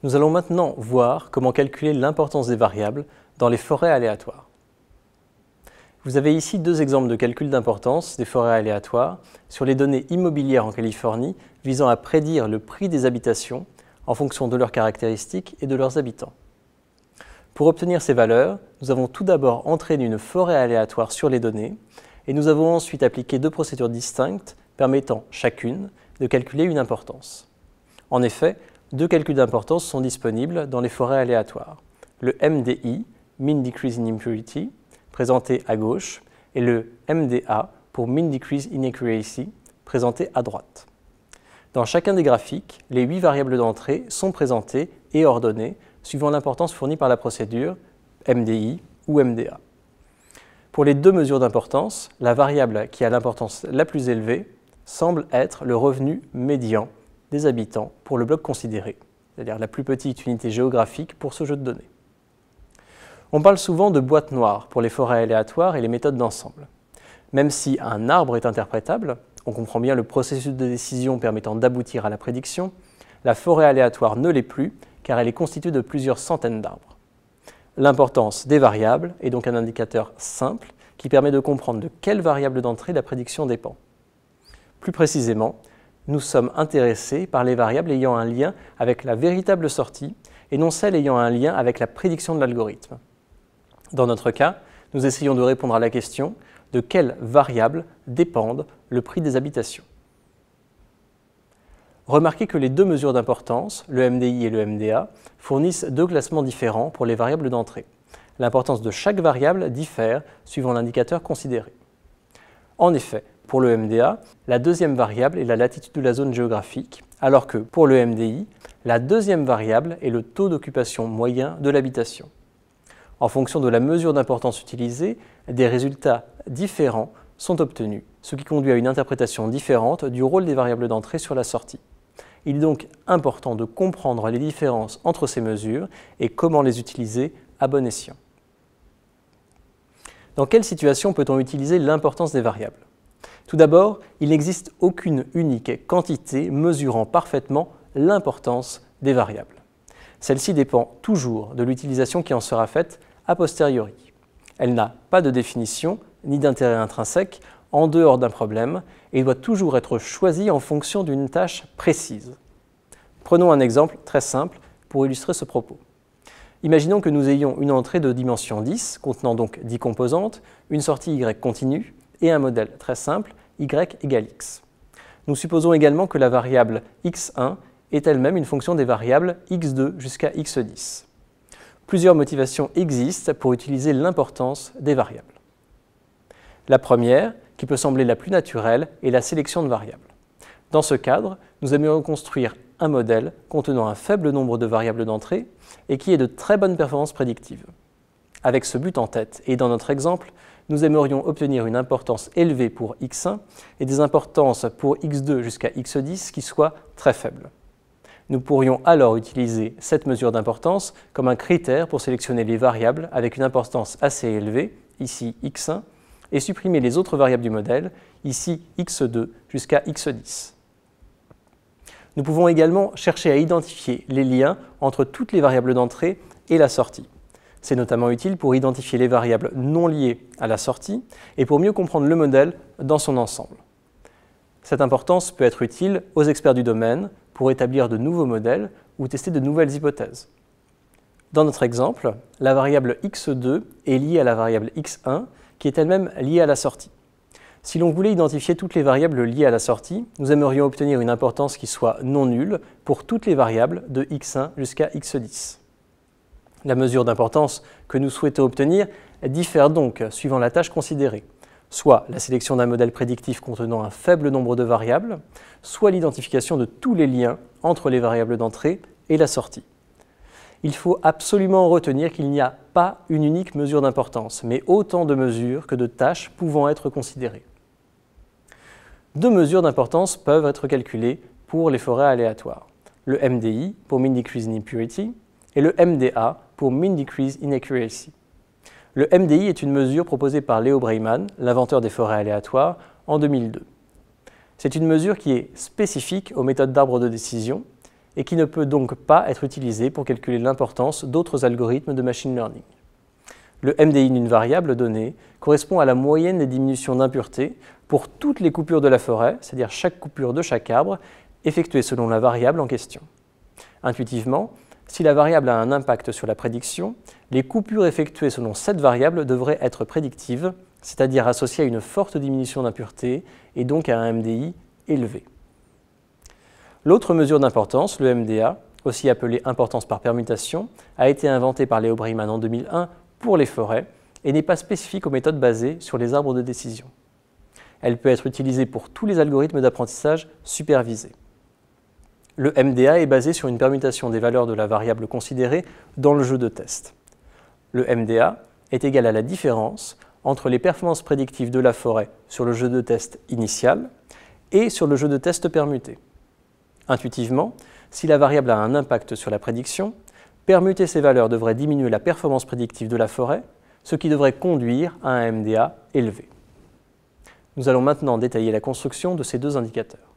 Nous allons maintenant voir comment calculer l'importance des variables dans les forêts aléatoires. Vous avez ici deux exemples de calcul d'importance des forêts aléatoires sur les données immobilières en Californie visant à prédire le prix des habitations en fonction de leurs caractéristiques et de leurs habitants. Pour obtenir ces valeurs, nous avons tout d'abord entraîné une forêt aléatoire sur les données et nous avons ensuite appliqué deux procédures distinctes permettant chacune de calculer une importance. En effet, deux calculs d'importance sont disponibles dans les forêts aléatoires. Le MDI, Mean Decrease in Impurity, présenté à gauche, et le MDA pour Mean Decrease in Accuracy, présenté à droite. Dans chacun des graphiques, les 8 variables d'entrée sont présentées et ordonnées suivant l'importance fournie par la procédure MDI ou MDA. Pour les deux mesures d'importance, la variable qui a l'importance la plus élevée semble être le revenu médian des habitants pour le bloc considéré, c'est-à-dire la plus petite unité géographique pour ce jeu de données. On parle souvent de boîte noire pour les forêts aléatoires et les méthodes d'ensemble. Même si un arbre est interprétable, on comprend bien le processus de décision permettant d'aboutir à la prédiction, la forêt aléatoire ne l'est plus car elle est constituée de plusieurs centaines d'arbres. L'importance des variables est donc un indicateur simple qui permet de comprendre de quelle variable d'entrée la prédiction dépend. Plus précisément, nous sommes intéressés par les variables ayant un lien avec la véritable sortie et non celles ayant un lien avec la prédiction de l'algorithme. Dans notre cas, nous essayons de répondre à la question de quelles variables dépendent le prix des habitations. Remarquez que les deux mesures d'importance, le MDI et le MDA, fournissent deux classements différents pour les variables d'entrée. L'importance de chaque variable diffère suivant l'indicateur considéré. En effet, pour le MDA, la deuxième variable est la latitude de la zone géographique, alors que pour le MDI, la deuxième variable est le taux d'occupation moyen de l'habitation. En fonction de la mesure d'importance utilisée, des résultats différents sont obtenus, ce qui conduit à une interprétation différente du rôle des variables d'entrée sur la sortie. Il est donc important de comprendre les différences entre ces mesures et comment les utiliser à bon escient. Dans quelle situation peut-on utiliser l'importance des variables ? Tout d'abord, il n'existe aucune unique quantité mesurant parfaitement l'importance des variables. Celle-ci dépend toujours de l'utilisation qui en sera faite a posteriori. Elle n'a pas de définition ni d'intérêt intrinsèque en dehors d'un problème et doit toujours être choisie en fonction d'une tâche précise. Prenons un exemple très simple pour illustrer ce propos. Imaginons que nous ayons une entrée de dimension 10, contenant donc 10 composantes, une sortie Y continue et un modèle très simple, Y égale X. Nous supposons également que la variable X1 est elle-même une fonction des variables X2 jusqu'à X10. Plusieurs motivations existent pour utiliser l'importance des variables. La première, qui peut sembler la plus naturelle, est la sélection de variables. Dans ce cadre, nous aimerions construire un modèle contenant un faible nombre de variables d'entrée et qui ait de très bonnes performances prédictives. Avec ce but en tête, et dans notre exemple, nous aimerions obtenir une importance élevée pour X1 et des importances pour X2 jusqu'à X10 qui soient très faibles. Nous pourrions alors utiliser cette mesure d'importance comme un critère pour sélectionner les variables avec une importance assez élevée, ici X1, et supprimer les autres variables du modèle, ici X2 jusqu'à X10. Nous pouvons également chercher à identifier les liens entre toutes les variables d'entrée et la sortie. C'est notamment utile pour identifier les variables non liées à la sortie et pour mieux comprendre le modèle dans son ensemble. Cette importance peut être utile aux experts du domaine pour établir de nouveaux modèles ou tester de nouvelles hypothèses. Dans notre exemple, la variable X2 est liée à la variable X1 qui est elle-même liée à la sortie. Si l'on voulait identifier toutes les variables liées à la sortie, nous aimerions obtenir une importance qui soit non nulle pour toutes les variables de X1 jusqu'à X10. La mesure d'importance que nous souhaitons obtenir diffère donc suivant la tâche considérée, soit la sélection d'un modèle prédictif contenant un faible nombre de variables, soit l'identification de tous les liens entre les variables d'entrée et la sortie. Il faut absolument retenir qu'il n'y a pas une unique mesure d'importance, mais autant de mesures que de tâches pouvant être considérées. Deux mesures d'importance peuvent être calculées pour les forêts aléatoires. Le MDI pour Mean Decrease in Impurity et le MDA pour Mean Decrease in Accuracy. Le MDI est une mesure proposée par Leo Breiman, l'inventeur des forêts aléatoires, en 2002. C'est une mesure qui est spécifique aux méthodes d'arbres de décision et qui ne peut donc pas être utilisé pour calculer l'importance d'autres algorithmes de machine learning. Le MDI d'une variable donnée correspond à la moyenne des diminutions d'impureté pour toutes les coupures de la forêt, c'est-à-dire chaque coupure de chaque arbre, effectuée selon la variable en question. Intuitivement, si la variable a un impact sur la prédiction, les coupures effectuées selon cette variable devraient être prédictives, c'est-à-dire associées à une forte diminution d'impureté et donc à un MDI élevé. L'autre mesure d'importance, le MDA, aussi appelé importance par permutation, a été inventé par Leo Breiman en 2001 pour les forêts et n'est pas spécifique aux méthodes basées sur les arbres de décision. Elle peut être utilisée pour tous les algorithmes d'apprentissage supervisés. Le MDA est basé sur une permutation des valeurs de la variable considérée dans le jeu de test. Le MDA est égal à la différence entre les performances prédictives de la forêt sur le jeu de test initial et sur le jeu de test permuté. Intuitivement, si la variable a un impact sur la prédiction, permuter ces valeurs devrait diminuer la performance prédictive de la forêt, ce qui devrait conduire à un MDA élevé. Nous allons maintenant détailler la construction de ces deux indicateurs.